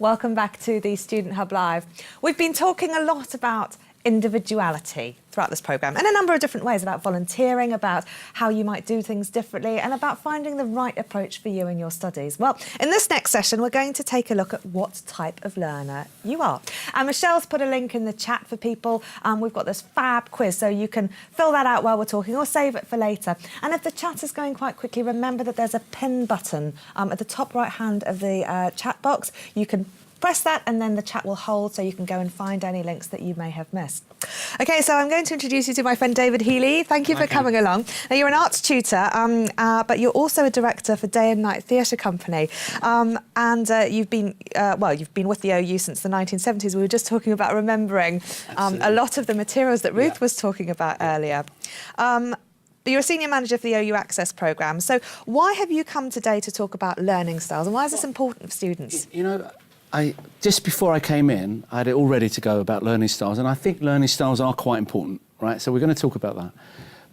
Welcome back to the Student Hub Live. We've been talking a lot about individuality throughout this programme in a number of different ways, about volunteering, about how you might do things differently and about finding the right approach for you in your studies. Well, in this next session, we're going to take a look at what type of learner you are. And Michelle's put a link in the chat for people. We've got this fab quiz, so you can fill that out while we're talking or save it for later. And if the chat is going quite quickly, remember that there's a pin button at the top right hand of the chat box. You can press that and then the chat will hold so you can go and find any links that you may have missed. OK, so I'm going to introduce you to my friend David Healy. Thank you for coming along. Now, you're an arts tutor, but you're also a director for Day and Night Theatre Company. You've been with the OU since the 1970s. We were just talking about remembering a lot of the materials that Ruth was talking about earlier. You're a senior manager for the OU Access programme. So why have you come today to talk about learning styles and why is this important for students? You know, just before I came in, I had it all ready to go about learning styles, and I think learning styles are quite important, right? So we're going to talk about that.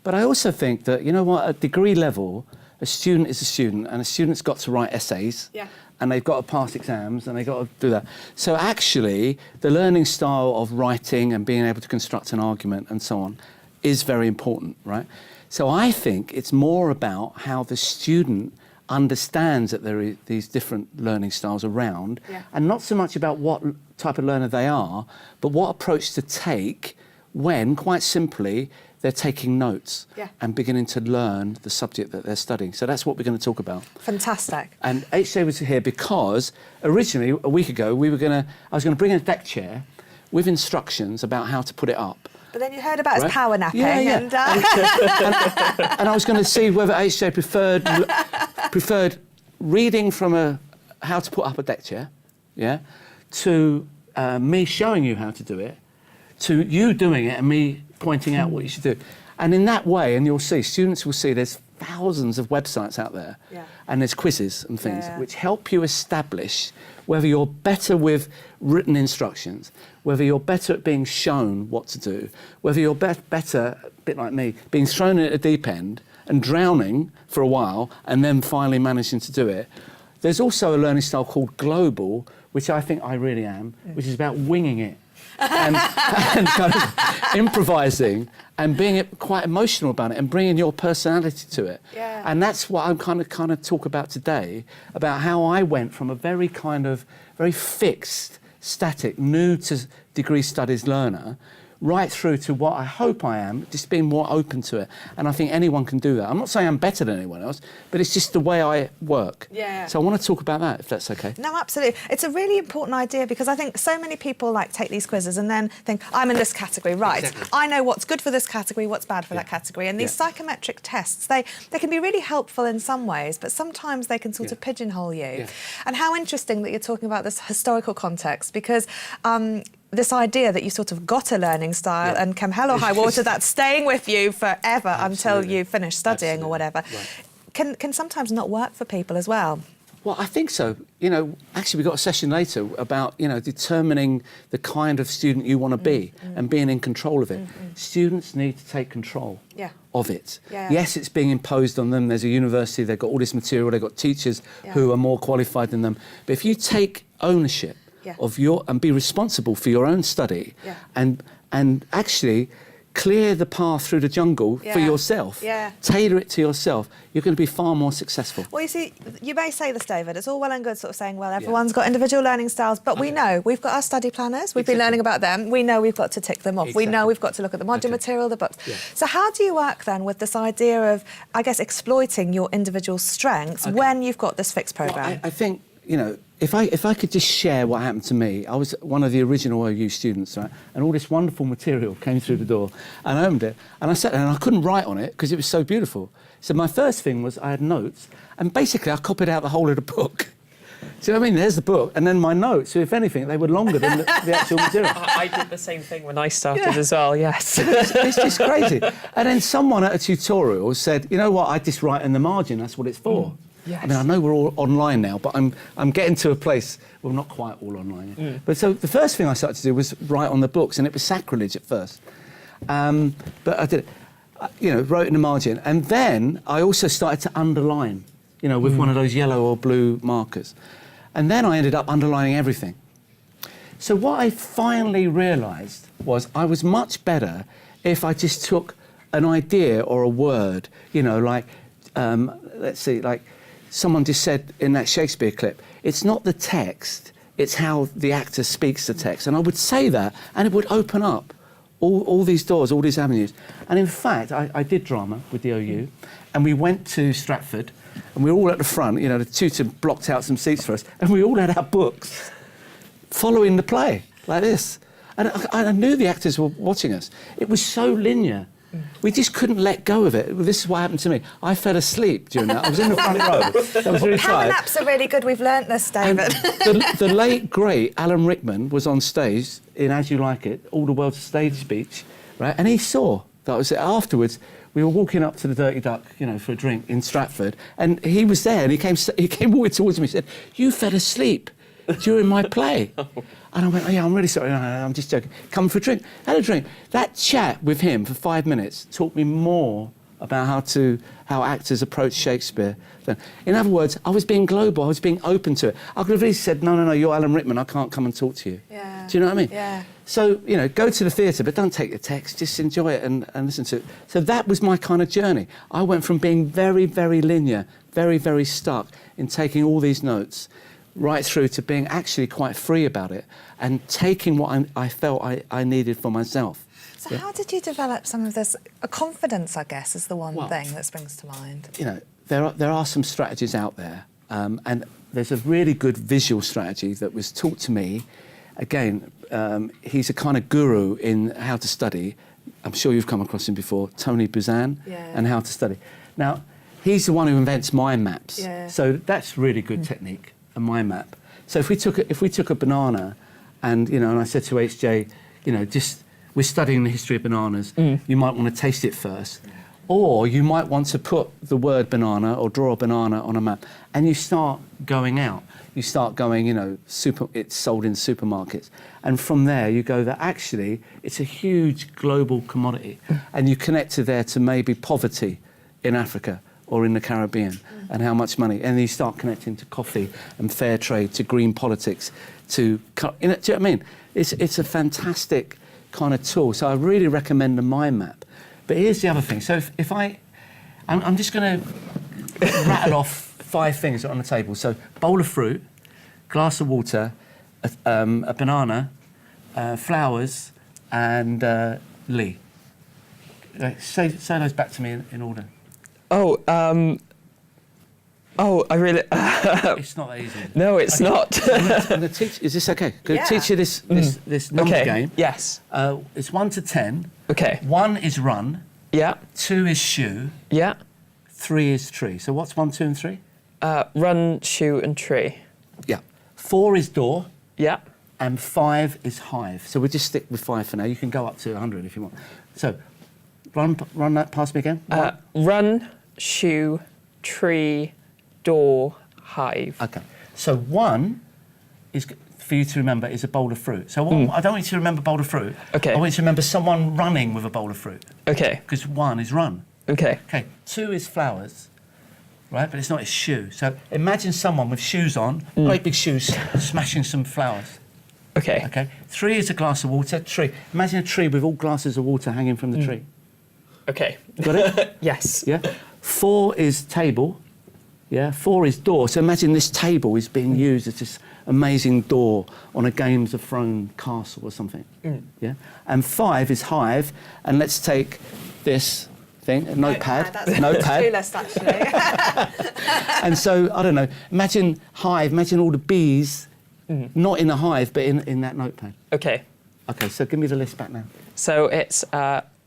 But I also think that, you know what, at degree level, a student is a student, and a student's got to write essays, and they've got to pass exams, and they've got to do that. So actually, the learning style of writing and being able to construct an argument and so on is very important, right? So I think it's more about how the student understands that there are these different learning styles around, and not so much about what type of learner they are, but what approach to take when, quite simply, they're taking notes and beginning to learn the subject that they're studying. So that's what we're going to talk about. Fantastic. And HJ was here because originally, a week ago, I was going to bring a deck chair with instructions about how to put it up. But then you heard about his power napping. And I was going to see whether HJ preferred reading from how to put up a deck chair, to me showing you how to do it, to you doing it and me pointing out what you should do. And in that way, and you'll see, students will see there's thousands of websites out there, and there's quizzes and things which help you establish whether you're better with written instructions, whether you're better at being shown what to do, whether you're better, a bit like me, being thrown at a deep end and drowning for a while and then finally managing to do it. There's also a learning style called global, which I think I really am, which is about winging it and kind of improvising and being quite emotional about it and bringing your personality to it. And that's what I'm kind of talk about today, about how I went from a very fixed, static, new to degree studies learner right through to what I hope I am, just being more open to it. And I think anyone can do that. I'm not saying I'm better than anyone else, but it's just the way I work. So I want to talk about that, if that's okay. No, absolutely. It's a really important idea because I think so many people take these quizzes and then think, I'm in this category, right. Exactly. I know what's good for this category, what's bad for that category. And these psychometric tests, they can be really helpful in some ways, but sometimes they can sort of pigeonhole you. And how interesting that you're talking about this historical context because this idea that you sort of got a learning style and come hell or high water, that's staying with you forever until you finish studying or whatever, can sometimes not work for people as well. Well, I think so. You know, actually, we've got a session later about, determining the kind of student you want to be and being in control of it. Students need to take control of it. Yes, it's being imposed on them. There's a university, they've got all this material, they've got teachers who are more qualified than them. But if you take ownership of and be responsible for your own study and actually clear the path through the jungle for yourself, tailor it to yourself, you're going to be far more successful. Well, you see, you may say this, David, it's all well and good sort of saying, well, everyone's got individual learning styles, but we know we've got our study planners, we've been learning about them, we know we've got to tick them off, we know we've got to look at the module material, the books. So how do you work then with this idea of, I guess, exploiting your individual strengths when you've got this fixed programme? Well, I think, if I could just share what happened to me, I was one of the original OU students, right? And all this wonderful material came through the door, and I opened it, and I sat there, and I couldn't write on it because it was so beautiful. So my first thing was I had notes, and basically I copied out the whole of the book. Do you know what I mean? There's the book, and then my notes, so if anything, they were longer than the actual material. I did the same thing when I started as well, yes. It's just crazy. And then someone at a tutorial said, you know what, I just write in the margin, that's what it's for. Yes. I mean, I know we're all online now, but I'm getting to a place, well, not quite all online yet. But so the first thing I started to do was write on the books, and it was sacrilege at first. But I did it, wrote in the margin. And then I also started to underline, with one of those yellow or blue markers. And then I ended up underlining everything. So what I finally realised was I was much better if I just took an idea or a word, you know, like, let's see, like someone just said in that Shakespeare clip, it's not the text, it's how the actor speaks the text. And I would say that, and it would open up all these doors, all these avenues. And in fact, I did drama with the OU, and we went to Stratford, and we were all at the front, you know, the tutor blocked out some seats for us, and we all had our books following the play, like this. And I knew the actors were watching us. It was so linear. We just couldn't let go of it. This is what happened to me. I fell asleep during that. I was in the front row. I was really Power tired. naps are really good. We've learnt this, David. The late, great Alan Rickman was on stage in As You Like It, All the World's Stage speech, right? And he saw that was it. Afterwards, we were walking up to the Dirty Duck, you know, for a drink in Stratford, and he was there, and he came walking towards me and said, "You fell asleep during my play." And I went, "Oh, yeah, I'm really sorry. No, I'm just joking. Come for a drink." Had a drink. That chat with him for 5 minutes taught me more about how actors approach Shakespeare. In other words, I was being global. I was being open to it. I could have really said, no, you're Alan Rickman. I can't come and talk to you. Yeah. Do you know what I mean? Yeah. So, you know, go to the theatre, but don't take the text. Just enjoy it and listen to it. So that was my kind of journey. I went from being very, very linear, very, very stuck in taking all these notes, right through to being actually quite free about it and taking what I felt I needed for myself. So how did you develop some of this? Confidence, I guess, is the one thing that springs to mind. You know, there are some strategies out there, and there's a really good visual strategy that was taught to me. Again, he's a kind of guru in how to study. I'm sure you've come across him before, Tony Buzan, and how to study. Now, he's the one who invents mind maps. Yeah. So that's really good technique, a mind map. So if we took a banana, and you know, and I said to HJ, you know, just we're studying the history of bananas. You might want to taste it first, or you might want to put the word banana or draw a banana on a map, and you start going out. You start going, you know, it's sold in supermarkets, and from there you go that actually it's a huge global commodity, and you connect to maybe poverty in Africa or in the Caribbean, and how much money, and then you start connecting to coffee and fair trade, to green politics, to, you know, do you know what I mean? It's a fantastic kind of tool. So I really recommend the mind map. But here's the other thing. So if I'm just going to rattle off 5 things that are on the table. So bowl of fruit, glass of water, a banana, flowers, and Lee. Say those back to me in order. I really... It's not that easy. No, it's not. I'm going to teach. Is this okay? Going to teach you this number game. Yes. It's 1 to 10. Okay. 1 is run. Yeah. 2 is shoe. Yeah. 3 is tree. So what's 1, 2, and 3? Run, shoe, and tree. Yeah. 4 is door. Yeah. And 5 is hive. So we'll just stick with 5 for now. You can go up to 100 if you want. So run that past me again. Run, shoe, tree, door, hive. Okay. So 1 is, for you to remember, is a bowl of fruit. So I don't want you to remember bowl of fruit. Okay. I want you to remember someone running with a bowl of fruit. Okay. Because 1 is run. Okay. Okay. 2 is flowers, right? But it's not his shoe. So imagine someone with shoes on, great big shoes, smashing some flowers. Okay. Okay. 3 is a glass of water. Tree. Imagine a tree with all glasses of water hanging from the tree. Okay. Got it? Yes. Yeah. 4 is table. Yeah. 4 is door. So imagine this table is being used as this amazing door on a Games of Thrones castle or something. Yeah. And 5 is hive. And let's take this thing, a notepad. That's notepad. clueless, actually. And so I don't know. Imagine hive. Imagine all the bees, not in a hive, but in that notepad. Okay. Okay. So give me the list back now. So it's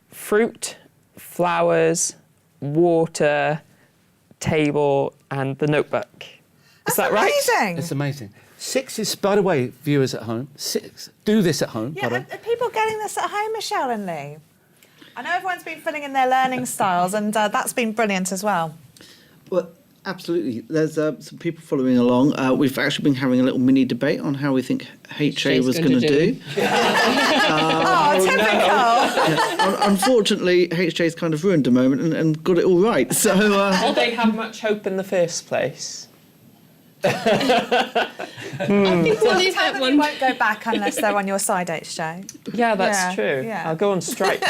fruit, flowers, water, table, and the notebook. Is that right? Amazing. It's amazing. 6 is, by the way, viewers at home, 6, do this at home. Yeah, are people getting this at home, Michelle and Lee? I know everyone's been filling in their learning styles, and that's been brilliant as well. Well, absolutely. There's some people following along. We've actually been having a little mini debate on how we think HA was going to do. Typical. Yeah, unfortunately, HJ's kind of ruined the moment and got it all right. So, Did they have much hope in the first place? I think We'll leave that you one. won't go back unless they're on your side H show. Yeah, that's Yeah, true. yeah. I'll go on strike.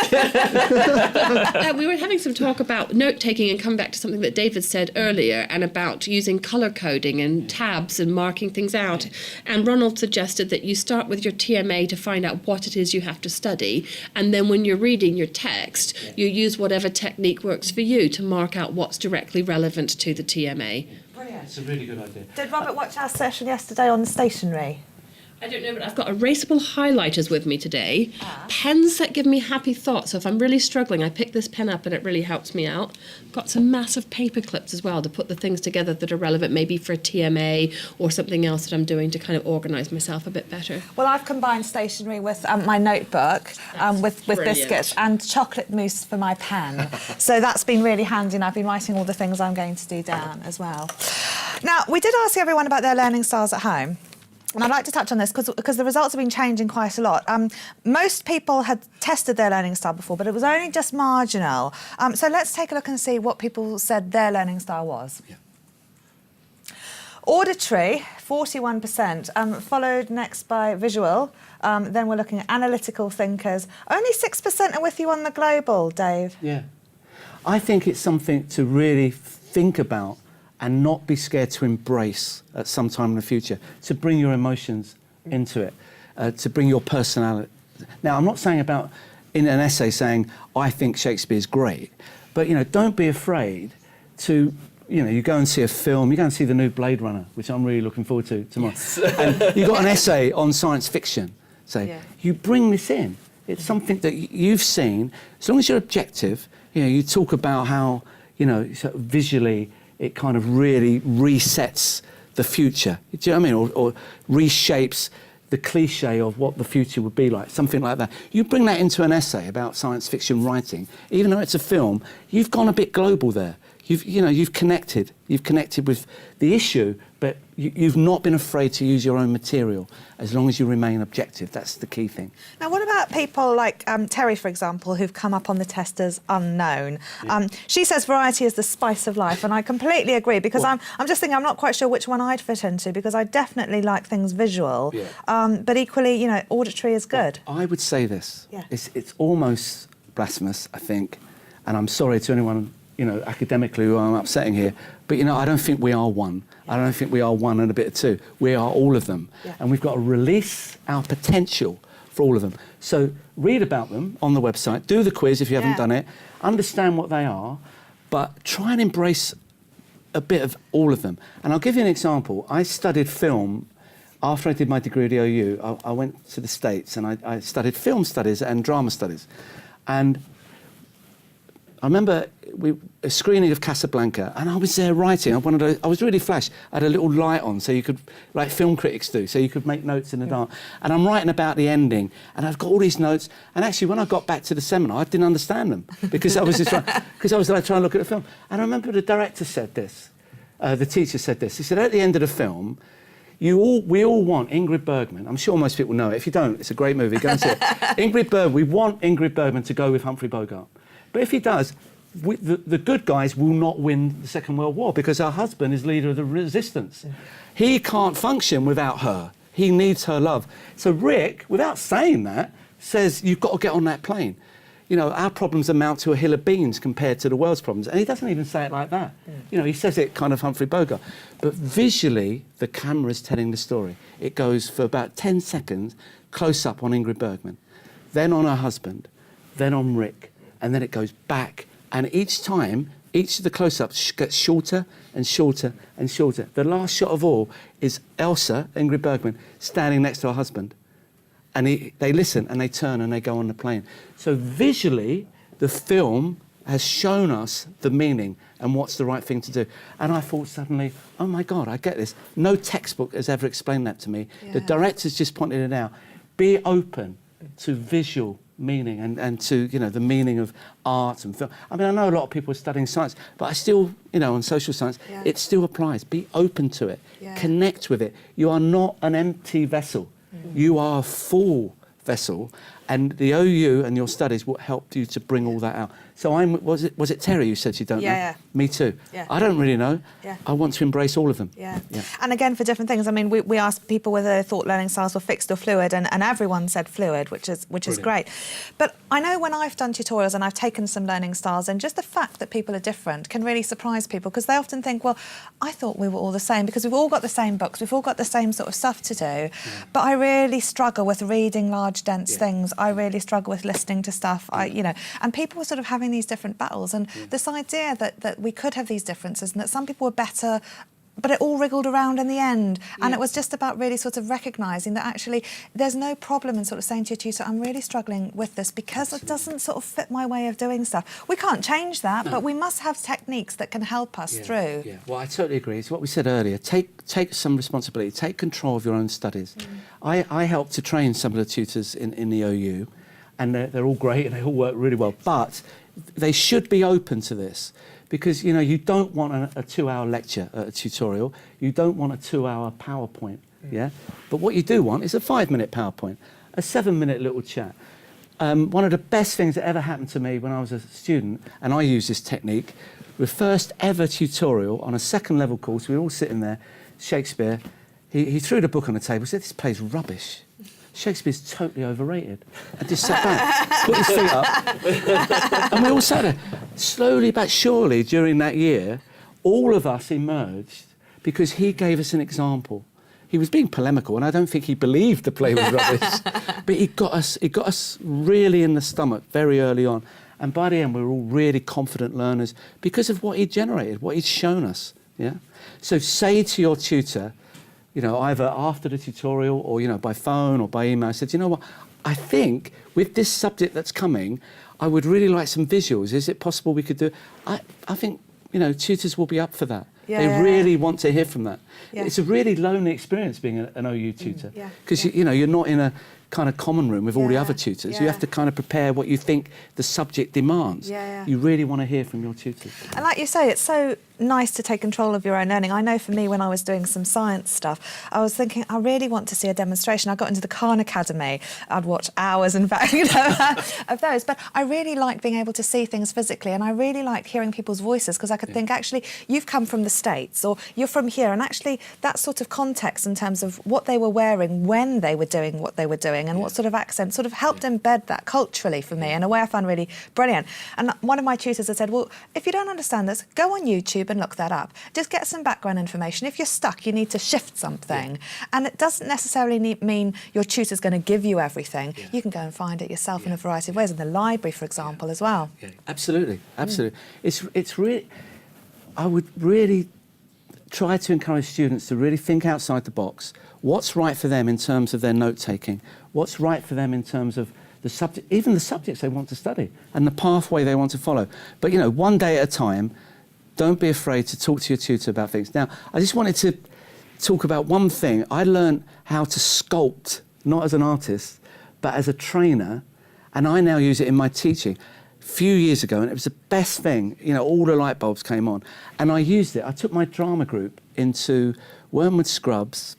We were having some talk about note-taking and come back to something that David said earlier and about using colour coding and tabs and marking things out. And Ronald suggested that you start with your TMA to find out what it is you have to study, and then when you're reading your text, you use whatever technique works for you to mark out what's directly relevant to the TMA. Brilliant. It's a really good idea. Did Robert watch our session yesterday on stationery? I don't know, but I've got erasable highlighters with me today. Pens that give me happy thoughts. So if I'm really struggling, I pick this pen up and it really helps me out. Got some massive paper clips as well to put the things together that are relevant, maybe for a TMA or something else that I'm doing to kind of organise myself a bit better. Well, I've combined stationery with my notebook, with brilliant. biscuits and chocolate mousse for my pen. So that's been really handy, and I've been writing all the things I'm going to do down as well. Now, we did ask everyone about their learning styles at home. And I'd like to touch on this because the results have been changing quite a lot. Most people had tested their learning style before, but it was only just marginal. So let's take a look and see what people said their learning style was. Yeah. Auditory, 41%, followed next by visual. Then we're looking at analytical thinkers. Only 6% are with you on the global, Dave. Yeah. I think it's something to really think about and not be scared to embrace at some time in the future, to bring your emotions into it, to bring your personality. Now, I'm not saying about, in an essay, saying, I think Shakespeare's great, but, don't be afraid to, you go and see a film, you go and see the new Blade Runner, which I'm really looking forward to tomorrow, and you've got an essay on science fiction, you bring this in. It's something that you've seen, as long as you're objective, you talk about how, sort of visually, it kind of really resets the future. Do you know what I mean? Or reshapes the cliche of what the future would be like, something like that. You bring that into an essay about science fiction writing, even though it's a film, you've gone a bit global there. You've connected with the issue, but you've not been afraid to use your own material as long as you remain objective. That's the key thing. Now, what about people like Terry, for example, who've come up on the test as unknown? Yeah. She says variety is the spice of life, and I completely agree, because I'm just thinking I'm not quite sure which one I'd fit into, because I definitely like things visual, but equally, auditory is good. Well, I would say this. Yeah. It's almost blasphemous, I think, and I'm sorry to anyone academically who I'm upsetting here, but I don't think we are one. I don't think we are one and a bit of two. We are all of them. Yeah. And we've got to release our potential for all of them. So read about them on the website, do the quiz if you haven't done it, understand what they are, but try and embrace a bit of all of them. And I'll give you an example. I studied film. After I did my degree at the OU, I went to the States and I studied film studies and drama studies. And I remember a screening of Casablanca, and I was there writing. I was really flash. I had a little light on, so you could, like film critics do, so you could make notes in the dark. And I'm writing about the ending, and I've got all these notes. And actually, when I got back to the seminar, I didn't understand them because I was just trying to look at the film. And I remember the director said this, the teacher said this. He said, at the end of the film, we all want Ingrid Bergman. I'm sure most people know it. If you don't, it's a great movie. Go and see it. Ingrid Bergman. We want Ingrid Bergman to go with Humphrey Bogart. But if he does, the good guys will not win the Second World War because her husband is leader of the resistance. Yeah. He can't function without her. He needs her love. So Rick, without saying that, says, you've got to get on that plane. Our problems amount to a hill of beans compared to the world's problems. And he doesn't even say it like that. Yeah. He says it kind of Humphrey Bogart. But visually, the camera's telling the story. It goes for about 10 seconds, close up on Ingrid Bergman, then on her husband, then on Rick, and then it goes back. And each time, each of the close-ups gets shorter and shorter and shorter. The last shot of all is Elsa, Ingrid Bergman, standing next to her husband. And they listen and they turn and they go on the plane. So visually, the film has shown us the meaning and what's the right thing to do. And I thought suddenly, oh my God, I get this. No textbook has ever explained that to me. Yeah. The director's just pointed it out. Be open to visual meaning and to, the meaning of art and film. I mean, I know a lot of people are studying science, but I still, on social science, it still applies. Be open to it. Yeah. Connect with it. You are not an empty vessel. You are full vessel, and the OU and your studies will help you to bring all that out. So was it Terry who said you don't know? Yeah. Me too. Yeah. I don't really know. Yeah. I want to embrace all of them. Yeah. And again, for different things. I mean, we asked people whether they thought learning styles were fixed or fluid, and everyone said fluid, which is Brilliant. great. But I know when I've done tutorials and I've taken some learning styles, and just the fact that people are different can really surprise people, because they often think, well, I thought we were all the same because we've all got the same books, we've all got the same sort of stuff to do. But I really struggle with reading large, dense things. I really struggle with listening to stuff. And people were sort of having these different battles, and this idea that we could have these differences and that some people were better, but it all wriggled around in the end. And it was just about really sort of recognising that actually there's no problem in sort of saying to your tutor, I'm really struggling with this because it doesn't sort of fit my way of doing stuff. We can't change that, but we must have techniques that can help us through. Yeah, well, I totally agree. It's what we said earlier. Take some responsibility. Take control of your own studies. I helped to train some of the tutors in the OU, and they're all great and they all work really well. But they should be open to this, because you don't want a 2-hour lecture at a tutorial. You don't want a 2-hour PowerPoint, But what you do want is a 5-minute PowerPoint, a 7-minute little chat. One of the best things that ever happened to me when I was a student, and I use this technique, the first ever tutorial on a 2nd level course, we were all sitting there, Shakespeare, he threw the book on the table, said, this play's rubbish. Shakespeare's totally overrated. And just sat back, put his feet up. And we all sat there. Slowly but surely during that year, all of us emerged because he gave us an example. He was being polemical, and I don't think he believed the play was rubbish. But it got us really in the stomach very early on. And by the end, we were all really confident learners because of what he'd generated, what he'd shown us. Yeah. So say to your tutor, either after the tutorial or, by phone or by email, I said, you know what, I think with this subject that's coming, I would really like some visuals. Is it possible we could do... I think, tutors will be up for that. They really want to hear from that. Yeah. It's a really lonely experience being an OU tutor, because, you're not in a kind of common room with all the other tutors. You have to kind of prepare what you think the subject demands. You really want to hear from your tutors. And like you say, it's so nice to take control of your own learning. I know for me, when I was doing some science stuff, I was thinking, I really want to see a demonstration. I got into the Khan Academy. I'd watch hours, in fact, of those. But I really liked being able to see things physically, and I really liked hearing people's voices, because I could think, actually, you've come from the States, or you're from here, and actually that sort of context in terms of what they were wearing when they were doing what they were doing, and what sort of accent sort of helped embed that culturally for me in a way I found really brilliant. And one of my tutors had said, well, if you don't understand this, go on YouTube and look that up. Just get some background information. If you're stuck, you need to shift something. And it doesn't necessarily mean your tutor's going to give you everything. You can go and find it yourself in a variety of ways, in the library, for example, as well. Absolutely. It's really... I would really try to encourage students to really think outside the box. What's right for them in terms of their note-taking? What's right for them in terms of the subject, even the subjects they want to study and the pathway they want to follow? But, one day at a time. Don't be afraid to talk to your tutor about things. Now, I just wanted to talk about one thing. I learned how to sculpt, not as an artist, but as a trainer, and I now use it in my teaching. A few years ago, and it was the best thing. All the light bulbs came on, and I used it. I took my drama group into Wormwood Scrubs,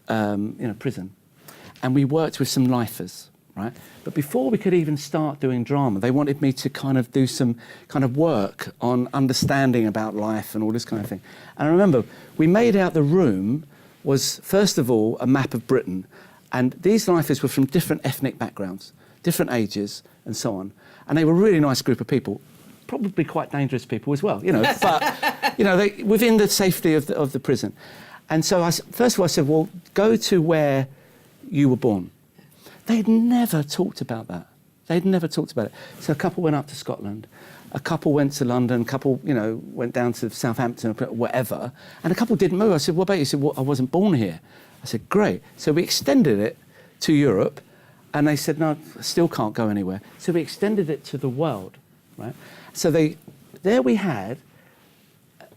prison, and we worked with some lifers, right? But before we could even start doing drama, they wanted me to kind of do some kind of work on understanding about life and all this kind of thing. And I remember we made out the room was, first of all, a map of Britain, and these lifers were from different ethnic backgrounds, different ages, and so on. And they were a really nice group of people, probably quite dangerous people as well, but, they, within the safety of the prison. And so first of all, I said, well, go to where you were born. They'd never talked about that. They'd never talked about it. So a couple went up to Scotland, a couple went to London, a couple, went down to Southampton, whatever, and a couple didn't move. I said, what about you? He said, well, I wasn't born here. I said, great. So we extended it to Europe, and they said, no, I still can't go anywhere. So we extended it to the world, right? So there we had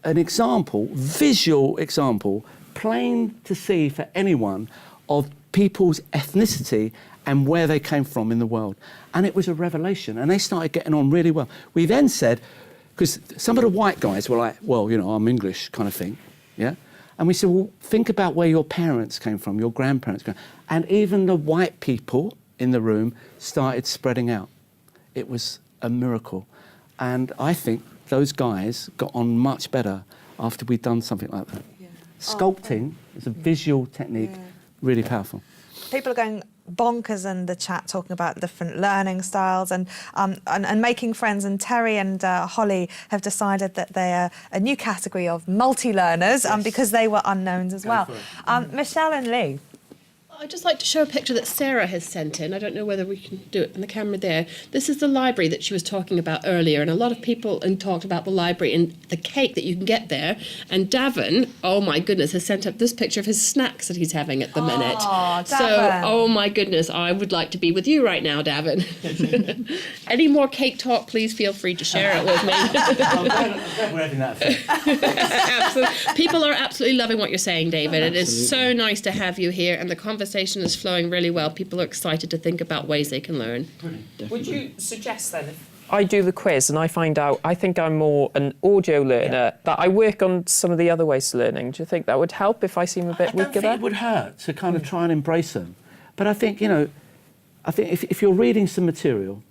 an example, visual example, plain to see for anyone, of people's ethnicity and where they came from in the world. And it was a revelation, and they started getting on really well. We then said, because some of the white guys were like, well, I'm English kind of thing, yeah? And we said, well, think about where your parents came from, your grandparents came from. And even the white people, in the room started spreading out. It was a miracle. And I think those guys got on much better after we'd done something like that. Yeah. Sculpting is a visual technique, really powerful. People are going bonkers in the chat talking about different learning styles and making friends. And Terry and Holly have decided that they're a new category of multi-learners because they were unknowns as well. Michelle and Lee. I'd just like to show a picture that Sarah has sent in. I don't know whether we can do it on the camera there. This is the library that she was talking about earlier, and a lot of people talked about the library and the cake that you can get there. And Davin, oh my goodness, has sent up this picture of his snacks that he's having at the minute. So, oh my goodness, I would like to be with you right now, Davin. Any more cake talk, please feel free to share it with me. I'm glad we're having that effect. People are absolutely loving what you're saying, David. It is so nice to have you here, and the conversation is flowing really well. People are excited to think about ways they can learn. Would you suggest then, if I do the quiz and I find out I think I'm more an audio learner, that I work on some of the other ways to learning? Do you think that would help if I seem a bit weaker there? It would hurt to kind of try and embrace them. But I think, if you're reading some material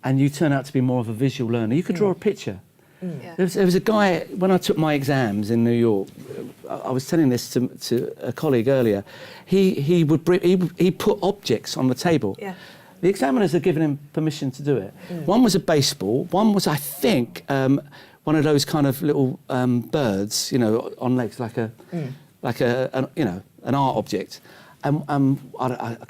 and you turn out to be more of a visual learner, you could draw a picture. Yeah. There was a guy, when I took my exams in New York, I was telling this to a colleague earlier, he put objects on the table. Yeah. The examiners had given him permission to do it. One was a baseball, one was, I think, one of those kind of little birds, on legs, like an art object. I can't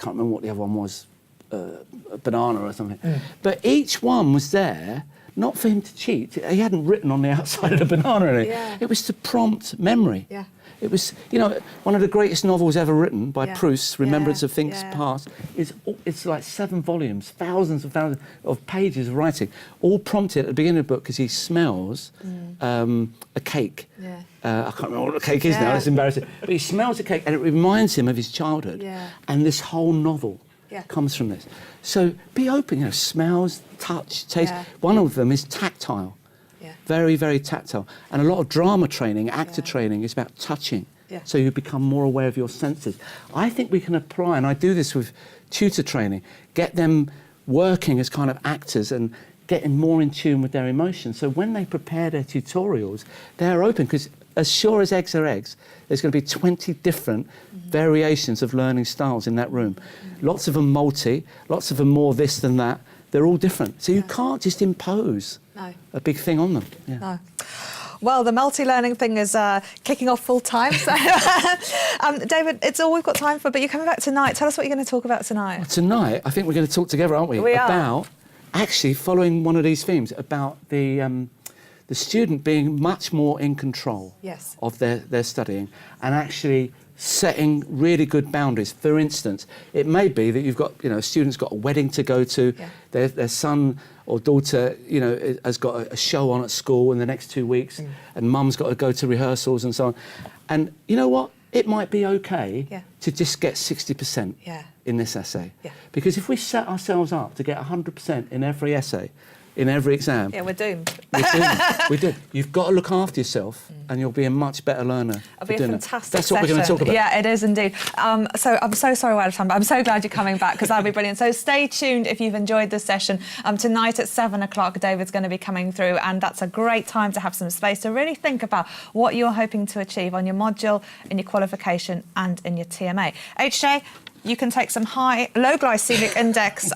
remember what the other one was, a banana or something. But each one was there, not for him to cheat. He hadn't written on the outside of the banana or anything. Yeah. It was to prompt memory. Yeah. It was, one of the greatest novels ever written by Proust, Remembrance of Things Yeah. Past. It's like 7 volumes, thousands of pages of writing, all prompted at the beginning of the book because he smells a cake. Yeah. I can't remember what the cake is now, it's embarrassing. But he smells a cake and it reminds him of his childhood. Yeah. And this whole novel comes from this. So be open, smells, touch, taste. Yeah. One of them is tactile. Yeah. Very, very tactile. And a lot of drama training, actor training, is about touching. Yeah. So you become more aware of your senses. I think we can apply, and I do this with tutor training, get them working as kind of actors and getting more in tune with their emotions. So when they prepare their tutorials, they're open, because as sure as eggs are eggs, there's going to be 20 different variations of learning styles in that room. Lots of them multi, lots of them more this than that. They're all different. So you can't just impose a big thing on them. Yeah. No. Well, the multi-learning thing is kicking off full time. So, David, it's all we've got time for, but you're coming back tonight. Tell us what you're going to talk about tonight. Well, tonight, I think we're going to talk together, aren't we? We are. About, actually, following one of these themes, about the student being much more in control of their studying and actually setting really good boundaries. For instance, it may be that you've got, a student's got a wedding to go to, their son or daughter, has got a show on at school in the next 2 weeks, and mum's got to go to rehearsals and so on. And you know what? It might be okay to just get 60% in this essay. Yeah. Because if we set ourselves up to get 100% in every essay, in every exam... Yeah, we're doomed. We're doomed. You've got to look after yourself and you'll be a much better learner. It'll be a fantastic That's what we're going to talk about. Yeah, it is indeed. So I'm so sorry we're out of time, but I'm so glad you're coming back because that'll be brilliant. So stay tuned if you've enjoyed this session. Tonight at 7 o'clock, David's going to be coming through, and that's a great time to have some space to really think about what you're hoping to achieve on your module, in your qualification and in your TMA. HJ, you can take some low glycemic index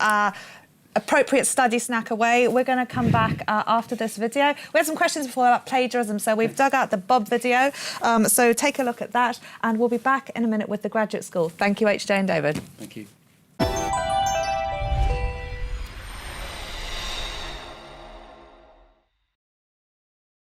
appropriate study snack away. We're going to come back after this video. We had some questions before about plagiarism, so we've dug out the Bob video. So take a look at that, and we'll be back in a minute with the graduate school. Thank you, HJ and David. Thank you.